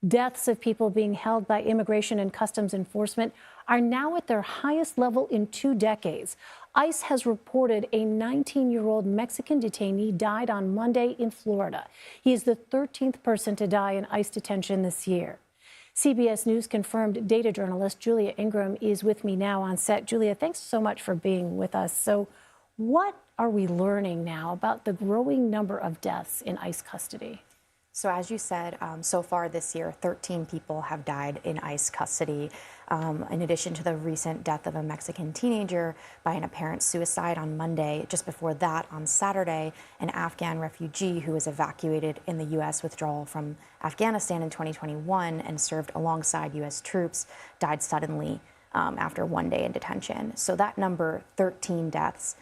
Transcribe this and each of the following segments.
Deaths of people being held by Immigration and Customs Enforcement are now at their highest level in 2 decades. ICE has reported a 19-year-old Mexican detainee died on Monday in Florida. He is the 13th person to die in ICE detention this year. CBS News Confirmed data journalist Julia Ingram is with me now on set. Julia, thanks so much for being with us. So what are we learning now about the growing number of deaths in ICE custody? So as you said, so far this year, 13 people have died in ICE custody, in addition to the recent death of a Mexican teenager by an apparent suicide on Monday. Just before that, on Saturday, an Afghan refugee who was evacuated in the U.S. withdrawal from Afghanistan in 2021 and served alongside U.S. troops died suddenly after 1 day in detention. So that number, 13 deaths,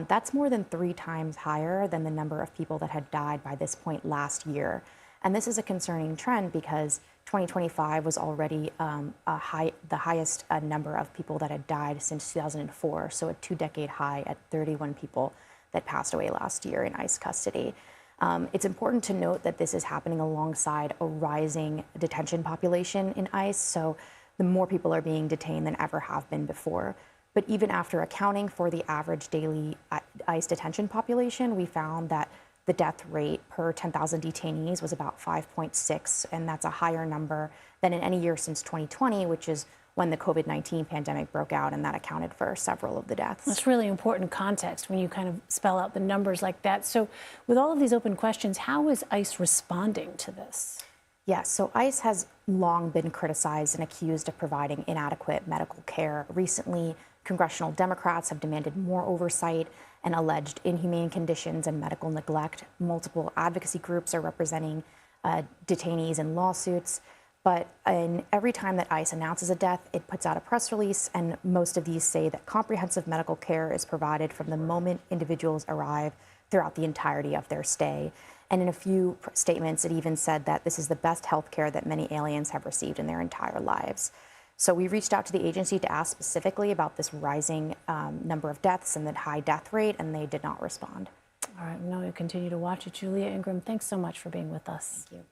that's more than 3 times higher than the number of people that had died by this point last year. And this is a concerning trend because 2025 was already the highest number of people that had died since 2004, so a 2-decade high at 31 people that passed away last year in ICE custody. It's important to note that this is happening alongside a rising detention population in ICE, so the more people are being detained than ever have been before. But even after accounting for the average daily ICE detention population, we found that the death rate per 10,000 detainees was about 5.6, and that's a higher number than in any year since 2020, which is when the COVID-19 pandemic broke out, and that accounted for several of the deaths. That's really important context when you kind of spell out the numbers like that. So with all of these open questions, how is ICE responding to this? Yes, so ICE has long been criticized and accused of providing inadequate medical care. Recently, congressional Democrats have demanded more oversight and alleged inhumane conditions and medical neglect. Multiple advocacy groups are representing detainees in lawsuits. But every time that ICE announces a death, it puts out a press release, and most of these say that comprehensive medical care is provided from the moment individuals arrive throughout the entirety of their stay. And in a few statements, it even said that this is the best health care that many aliens have received in their entire lives. So we reached out to the agency to ask specifically about this rising number of deaths and the high death rate, and they did not respond. All right, we know you continue to watch it. Julia Ingram, thanks so much for being with us. Thank you.